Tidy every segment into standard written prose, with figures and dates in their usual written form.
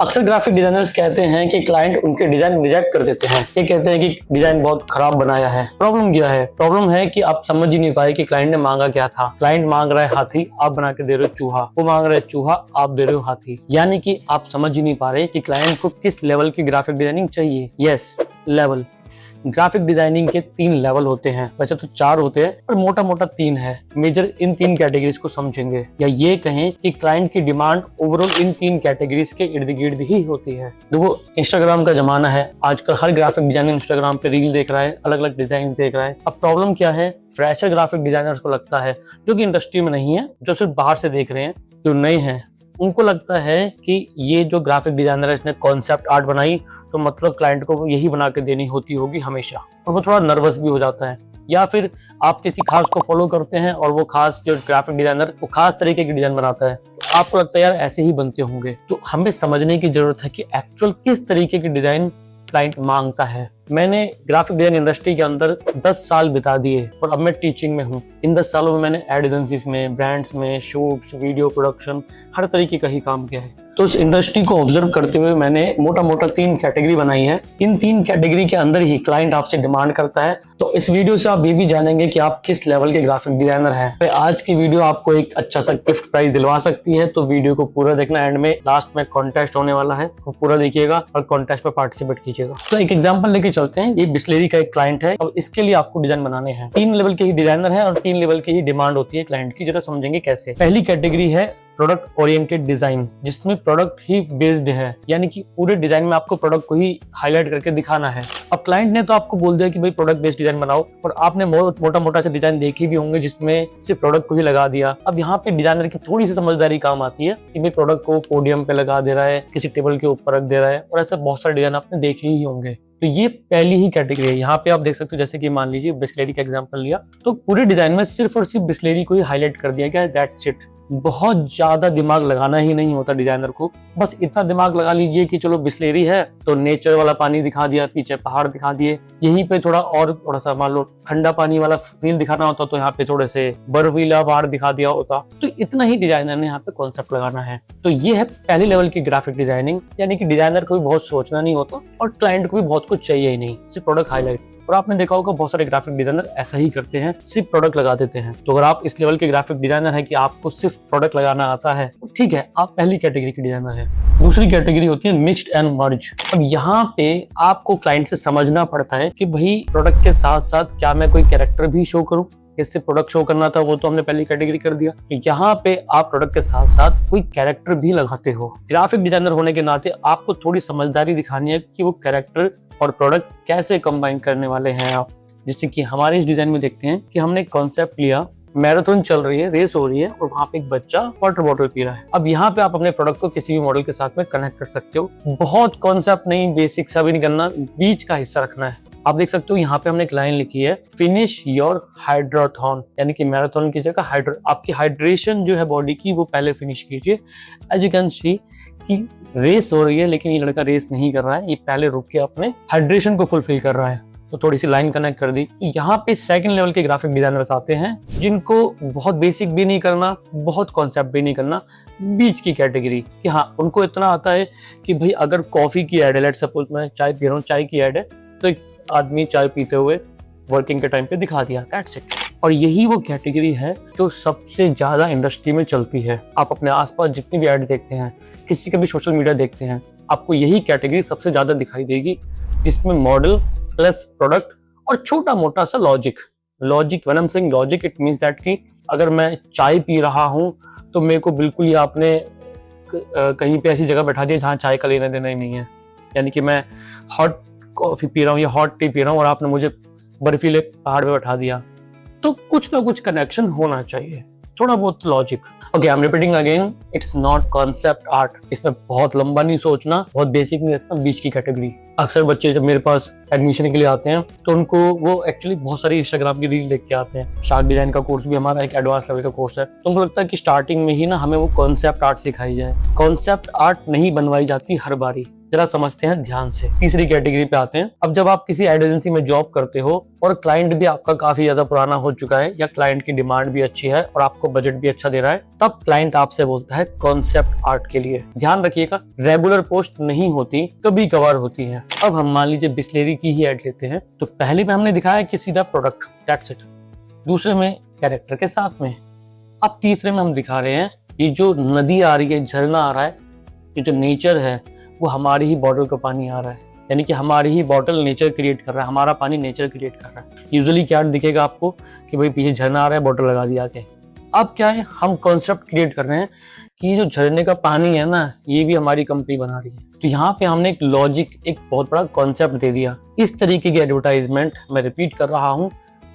अक्सर graphic designers कहते हैं कि क्लाइंट उनके डिजाइन रिजेक्ट कर देते हैं। ये कहते हैं कि डिजाइन बहुत खराब बनाया है। प्रॉब्लम क्या है? प्रॉब्लम है कि आप समझ ही नहीं पाए कि क्लाइंट ने मांगा क्या था। क्लाइंट मांग रहा है हाथी, आप बना के दे रहे हो चूहा। वो मांग रहा है चूहा, आप दे रहे हो हाथी। यानी कि आप समझ ही नहीं पा रहे कि क्लाइंट को किस लेवल की ग्राफिक डिजाइनिंग चाहिए। Yes, level. ग्राफिक डिजाइनिंग के 3 लेवल होते हैं, वैसे तो 4 होते हैं पर मोटा मोटा 3 है। मेजर इन 3 कैटेगरीज को समझेंगे, या ये कहें कि क्लाइंट की डिमांड ओवरऑल इन 3 कैटेगरीज के इर्द गिर्द ही होती है। देखो, इंस्टाग्राम का जमाना है, आजकल हर ग्राफिक डिजाइनर इंस्टाग्राम पे रील देख रहा है, अलग अलग डिजाइन देख रहा है। अब प्रॉब्लम क्या है? फ्रेशर ग्राफिक डिजाइनर्स को लगता है, जो कि इंडस्ट्री में नहीं है, जो सिर्फ बाहर से देख रहे हैं, जो नए हैं, उनको लगता है कि ये जो ग्राफिक डिजाइनर है इसने कॉन्सेप्ट आर्ट बनाई तो मतलब क्लाइंट को यही बना के देनी होती होगी हमेशा, और वो थोड़ा नर्वस भी हो जाता है। या फिर आप किसी खास को फॉलो करते हैं और वो खास जो ग्राफिक डिजाइनर वो खास तरीके की डिजाइन बनाता है, तो आपको लगता है यार ऐसे ही बनते होंगे। तो हमें समझने की जरूरत है कि एक्चुअल किस तरीके की डिजाइन क्लाइंट मांगता है। मैंने ग्राफिक डिजाइन इंडस्ट्री के अंदर 10 साल बिता दिए और अब मैं टीचिंग में हूँ। इन 10 सालों में मैंने एड एजेंसीज में, ब्रांड्स में, शूट्स, वीडियो प्रोडक्शन, हर तरीके का ही काम किया है। तो इस इंडस्ट्री को ऑब्जर्व करते हुए मैंने मोटा मोटा 3 कैटेगरी बनाई है। इन 3 कैटेगरी के अंदर ही क्लाइंट आपसे डिमांड करता है। तो इस वीडियो से आप ये भी जानेंगे कि आप किस लेवल के ग्राफिक डिजाइनर हैं। तो आज की वीडियो आपको एक अच्छा सा गिफ्ट प्राइज दिलवा सकती है, तो वीडियो को पूरा देखना। एंड में लास्ट में कॉन्टेस्ट होने वाला है, तो पूरा देखिएगा और कॉन्टेस्ट में पार्टिसिपेट कीजिएगा। तो एक एग्जाम्पल लेके चलते हैं। ये बिस्लेरी का एक क्लाइंट है। अब इसके लिए आपको डिजाइन बनाने हैं। 3 लेवल के ही डिजाइनर है और 3 लेवल की ही डिमांड होती है क्लाइंट की। जरा समझेंगे कैसे। पहली कैटेगरी है प्रोडक्ट ओरिएंटेड डिजाइन, जिसमें प्रोडक्ट ही बेस्ड है, यानी कि पूरे डिजाइन में आपको प्रोडक्ट को ही हाईलाइट करके दिखाना है। अब क्लाइंट ने तो आपको बोल दिया कि भाई प्रोडक्ट बेस्ड डिजाइन बनाओ, और आपने मोटा मोटा से डिजाइन देखे भी होंगे जिसमें सिर्फ प्रोडक्ट को ही लगा दिया। अब यहाँ पे डिजाइनर की थोड़ी सी समझदारी काम आती है कि भाई प्रोडक्ट को पोडियम पे लगा दे रहा है, किसी टेबल के ऊपर रख दे रहा है, और ऐसे बहुत सारे डिजाइन आपने देखे ही होंगे। तो ये पहली ही कैटेगरी है। यहाँ पे आप देख सकते हो, जैसे कि मान लीजिए बिस्लेरी का एग्जांपल लिया, तो पूरे डिजाइन में सिर्फ और सिर्फ बिस्लेरी को ही हाईलाइट कर दिया गया है। That's it. बहुत ज्यादा दिमाग लगाना ही नहीं होता डिजाइनर को। बस इतना दिमाग लगा लीजिए कि चलो बिस्लेरी है तो नेचर वाला पानी दिखा दिया, पीछे पहाड़ दिखा दिए, यहीं पे थोड़ा सा मान लो ठंडा पानी वाला फील दिखाना होता तो यहाँ पे थोड़े से बर्फीला पहाड़ दिखा दिया होता। तो इतना ही डिजाइनर ने यहाँ पे कॉन्सेप्ट लगाना है। तो ये है पहले लेवल की ग्राफिक डिजाइनिंग, यानी कि डिजाइनर को भी बहुत सोचना नहीं होता और क्लाइंट को भी बहुत कुछ चाहिए ही नहीं, सिर्फ प्रोडक्ट हाईलाइट। और आपने देखा होगा बहुत सारे ग्राफिक डिजाइनर ऐसा ही करते हैं, सिर्फ प्रोडक्ट लगा देते हैं। तो अगर आप इस लेवल के ग्राफिक डिजाइनर है कि आपको सिर्फ प्रोडक्ट लगाना आता है, तो ठीक है, आप पहली कैटेगरी के डिजाइनर है। दूसरी कैटेगरी होती है मिक्स्ड एंड मर्ज। अब यहाँ पे आपको क्लाइंट से समझना पड़ता है कि भाई प्रोडक्ट के साथ साथ क्या मैं कोई कैरेक्टर भी शो करूँ। इससे प्रोडक्ट शो करना था, वो तो हमने पहली कैटेगरी कर दिया। यहाँ पे आप प्रोडक्ट के साथ साथ कोई कैरेक्टर भी लगाते हो। ग्राफिक डिजाइनर होने के नाते आपको थोड़ी समझदारी दिखानी है कि वो कैरेक्टर और प्रोडक्ट कैसे कंबाइन करने वाले हैं आप। जैसे कि हमारे इस डिजाइन में देखते हैं कि हमने कॉन्सेप्ट लिया, मैराथन चल रही है, रेस हो रही है, और वहाँ पे एक बच्चा वाटर बॉटल पी रहा है। अब यहाँ पे आप अपने प्रोडक्ट को किसी भी मॉडल के साथ में कनेक्ट कर सकते हो। बहुत कॉन्सेप्ट नहीं, बेसिक सा भी नहीं करना, बीच का हिस्सा रखना है। आप देख सकते हो यहाँ पे हमने एक लाइन लिखी है, फिनिश योर हाइड्रोथॉन, यानी कि मैराथन की जगह आपकी हाइड्रेशन जो है बॉडी की वो पहले फिनिश कीजिए। एज यू कैन सी कि रेस हो रही है, लेकिन ये लड़का रेस नहीं कर रहा है, ये पहले रुक के अपने हाइड्रेशन को फुलफिल कर रहा है। तो थोड़ी सी लाइन कनेक्ट कर दी। यहाँ पे सेकंड लेवल के ग्राफिक डिजाइनर्स आते हैं, जिनको बहुत बेसिक भी नहीं करना, बहुत कॉन्सेप्ट भी नहीं करना, बीच की कैटेगरी कि हाँ, उनको इतना आता है कि भाई अगर कॉफी की एड है, लेट्स सपोज मैं चाय पी रहा हूँ, चाय की एड है, तो एक आदमी चाय पीते हुए वर्किंग के टाइम पे दिखा दिया, दैट्स इट। और यही वो कैटेगरी है जो सबसे ज्यादा इंडस्ट्री में चलती है। आप अपने आसपास जितनी भी ऐड देखते हैं, किसी का भी सोशल मीडिया देखते हैं, आपको यही कैटेगरी सबसे ज्यादा दिखाई देगी, जिसमें मॉडल प्लस प्रोडक्ट और छोटा मोटा सा logic. When I am saying logic, it means that कि अगर मैं चाय पी रहा हूँ तो मेरे को बिल्कुल ही आपने कहीं पे ऐसी जगह बैठा दिया जहाँ चाय का लेना देना ही नहीं है। यानी कि मैं हॉट कॉफी पी रहा हूँ या हॉट टी पी रहा हूँ और आपने मुझे बर्फीले पहाड़ पे बैठा दिया, तो कुछ ना कुछ कनेक्शन होना चाहिए, थोड़ा बहुत logic. Okay, I am repeating again, it's not concept art. इसमें बहुत लंबा नहीं सोचना, बहुत बेसिक नहीं रखना, बीच की कैटेगरी। अक्सर बच्चे जब मेरे पास एडमिशन के लिए आते हैं तो उनको वो एक्चुअली बहुत सारी इंस्टाग्राम की रील देख के आते हैं। शार्क डिजाइन का कोर्स भी हमारा एक एडवांस लेवल का कोर्स है, तो उनको लगता है कि स्टार्टिंग में ही ना हमें वो कॉन्सेप्ट आर्ट सिखाई जाए। कॉन्सेप्ट आर्ट नहीं बनवाई जाती हर बारी। जरा समझते हैं ध्यान से। तीसरी कैटेगरी पे आते हैं। अब जब आप किसी एड एजेंसी में जॉब करते हो और क्लाइंट भी आपका काफी ज्यादा पुराना हो चुका है या क्लाइंट की डिमांड भी अच्छी है और आपको बजट भी अच्छा दे रहा है, तब क्लाइंट आपसे बोलता है कॉन्सेप्ट आर्ट के लिए। ध्यान रखिएगा, रेगुलर पोस्ट नहीं होती, कभी कभार होती है। अब हम मान लीजिए बिस्लेरी की ही एड लेते हैं, तो पहले में हमने दिखाया कि सीधा प्रोडक्ट, दैट्स इट। दूसरे में कैरेक्टर के साथ में। अब तीसरे में हम दिखा रहे हैं ये जो नदी आ रही है, झरना आ रहा है, ये जो नेचर है वो हमारी ही बॉटल का पानी आ रहा है, यानी कि हमारी ही बॉटल नेचर क्रिएट कर रहा है, हमारा पानी नेचर क्रिएट कर रहा है। यूजुअली क्या दिखेगा आपको कि भाई पीछे झरना आ रहा है, बॉटल लगा दिया आके। अब क्या है, हम कॉन्सेप्ट क्रिएट कर रहे हैं कि ये जो झरने का पानी है ना, ये भी हमारी कंपनी बना रही है। तो यहाँ पे हमने एक लॉजिक, एक बहुत बड़ा कॉन्सेप्ट दे दिया। इस तरीके की एडवर्टाइजमेंट, मैं रिपीट कर रहा हूँ,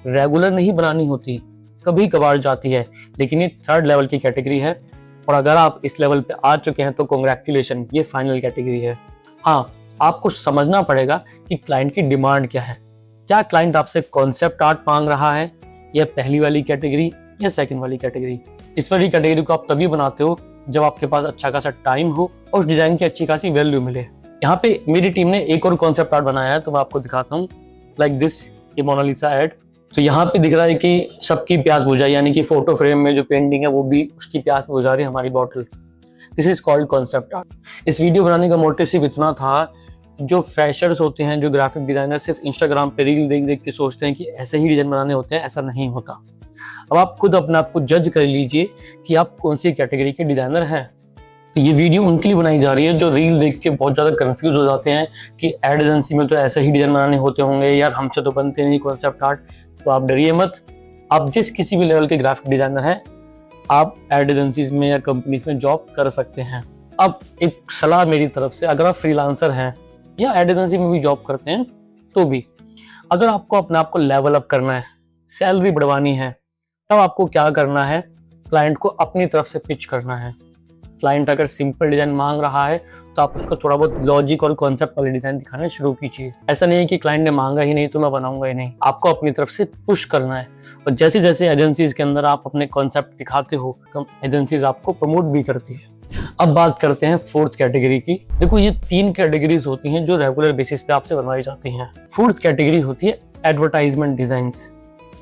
रेगुलर नहीं बनानी होती, कभी कभार जाती है, लेकिन ये थर्ड लेवल की कैटेगरी है। और अगर आप इस लेवल पे आ चुके हैं तो कांग्रेचुलेशन, ये फाइनल कैटेगरी है। हाँ, आपको समझना पड़ेगा कि क्लाइंट की डिमांड क्या है। क्या क्लाइंट आपसे कॉन्सेप्ट आर्ट मांग रहा है, या पहली वाली कैटेगरी या सेकंड वाली कैटेगरी। इस वाली कैटेगरी को आप तभी बनाते हो जब आपके पास अच्छा खासा टाइम हो और उस डिजाइन की अच्छी खासी वैल्यू मिले। यहाँ पे मेरी टीम ने एक और कॉन्सेप्ट आर्ट बनाया है, तो मैं आपको दिखाता हूँ। लाइक दिस, ये मोनालिसा एड। तो यहाँ पे दिख रहा है कि सबकी प्यास बुझाई, यानी कि फोटो फ्रेम में जो पेंटिंग है वो भी उसकी प्यास बुझा रही है हमारी bottle. This is called concept art. इस वीडियो बनाने का मोटिव सिर्फ इतना था, जो फ्रेशर्स होते हैं, जो ग्राफिक डिजाइनर सिर्फ इंस्टाग्राम पे रील देख देख के सोचते हैं कि ऐसे ही डिजाइन बनाने होते हैं, ऐसा नहीं होता। अब आप खुद अपने आप को जज कर लीजिए कि आप कौन सी कैटेगरी के डिजाइनर हैं। तो ये वीडियो उनके लिए बनाई जा रही है जो रील देख के बहुत ज़्यादा कंफ्यूज हो जाते हैं कि एड एजेंसी में तो ऐसे ही डिजाइन बनाने होते होंगे, यार हमसे तो बनते नहीं कॉन्सेप्ट आर्ट। तो आप डरिए मत, आप जिस किसी भी लेवल के ग्राफिक डिजाइनर हैं, आप एड एजेंसीज में या कंपनीज में जॉब कर सकते हैं। अब एक सलाह मेरी तरफ से, अगर आप फ्रीलांसर हैं या एड एजेंसी में भी जॉब करते हैं, तो भी अगर आपको अपने आप को लेवल अप करना है, सैलरी बढ़वानी है, तब आपको क्या करना है, क्लाइंट को अपनी तरफ से पिच करना है। क्लाइंट अगर सिंपल डिजाइन मांग रहा है तो आप उसको थोड़ा बहुत लॉजिक और कॉन्सेप्ट वाले डिजाइन दिखाना शुरू कीजिए। ऐसा नहीं है कि क्लाइंट ने मांगा ही नहीं तो मैं बनाऊंगा ही नहीं, आपको अपनी तरफ से पुश करना है। और जैसे जैसे एजेंसीज के अंदर आप अपने कॉन्सेप्ट दिखाते हो, एजेंसीज आपको प्रमोट भी करती है। अब बात करते हैं फोर्थ कैटेगरी की। देखो, ये 3 कैटेगरीज होती हैं जो रेगुलर बेसिस पे आपसे बनवाई जाती हैं। फोर्थ कैटेगरी होती है एडवर्टाइजमेंट डिजाइन्स,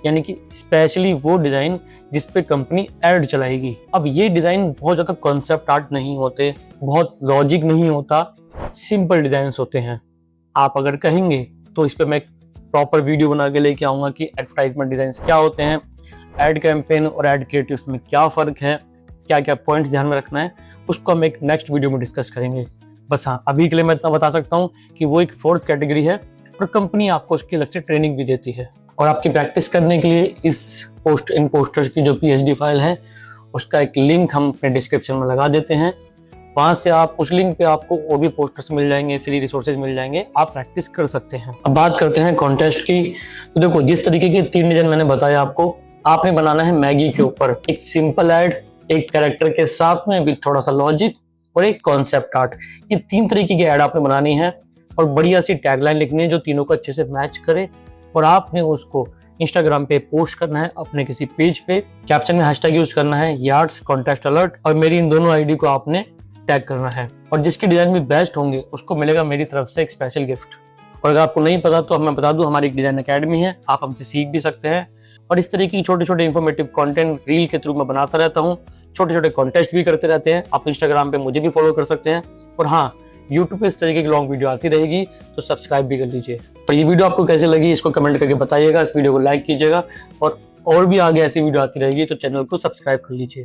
यानी कि स्पेशली वो डिजाइन जिस पे कंपनी एड चलाएगी। अब ये डिजाइन बहुत ज्यादा कॉन्सेप्ट आर्ट नहीं होते, बहुत लॉजिक नहीं होता, सिंपल डिजाइन्स होते हैं। आप अगर कहेंगे तो इस पे मैं प्रॉपर वीडियो बना के लेके आऊंगा कि एडवर्टाइजमेंट डिजाइन्स क्या होते हैं, एड कैंपेन और एड क्रिएटिव्स में क्या फर्क है, क्या क्या पॉइंट्स ध्यान में रखना है, उसको हम एक नेक्स्ट वीडियो में डिस्कस करेंगे। बस हाँ, अभी के लिए मैं इतना बता सकता हूँ कि वो एक फोर्थ कैटेगरी है और कंपनी आपको उसकी अलग से ट्रेनिंग भी देती है। और आपकी प्रैक्टिस करने के लिए इन पोस्टर्स की जो PhD फाइल है, उसका एक लिंक हम अपने डिस्क्रिप्शन में लगा देते हैं। वहाँ से आप उस लिंक पे आपको और भी पोस्टर्स मिल जाएंगे, फ्री रिसोर्सेज मिल जाएंगे, आप प्रैक्टिस कर सकते हैं। अब बात करते हैं कॉन्टेस्ट की। तो देखो, जिस तरीके के 3 डिजाइन मैंने बताया आपको, आपने बनाना है मैगी के ऊपर एक सिंपल एड, एक कैरेक्टर के साथ में विद थोड़ा सा लॉजिक और एक कॉन्सेप्ट आर्ट। ये 3 तरीके की एड आपने बनानी है और बढ़िया सी टैगलाइन लिखनी है जो तीनों को अच्छे से मैच करे, और आपने उसको इंस्टाग्राम पे पोस्ट करना है अपने किसी पेज पे। कैप्शन में हैशटैग यूज करना है यार्ड्स कॉन्टेस्ट अलर्ट, और मेरी इन दोनों आईडी को आपने टैग करना है। और जिसके डिजाइन भी बेस्ट होंगे उसको मिलेगा मेरी तरफ से एक स्पेशल गिफ्ट। और अगर आपको नहीं पता तो मैं बता दूं, हमारी एक डिजाइन अकेडमी है, आप हमसे सीख भी सकते हैं। और इस तरीके की छोटे छोटे इन्फॉर्मेटिव कंटेंट रील के थ्रू मैं बनाता रहता हूँ, छोटे छोटे कॉन्टेस्ट भी करते रहते हैं। आप इंस्टाग्राम पे मुझे भी फॉलो कर सकते हैं, और हाँ, यूट्यूब पे इस तरीके की लॉन्ग वीडियो आती रहेगी, तो सब्सक्राइब भी कर लीजिए। और ये वीडियो आपको कैसे लगी इसको कमेंट करके बताइएगा, इस वीडियो को लाइक कीजिएगा, और भी आगे ऐसी वीडियो आती रहेगी तो चैनल को सब्सक्राइब कर लीजिए।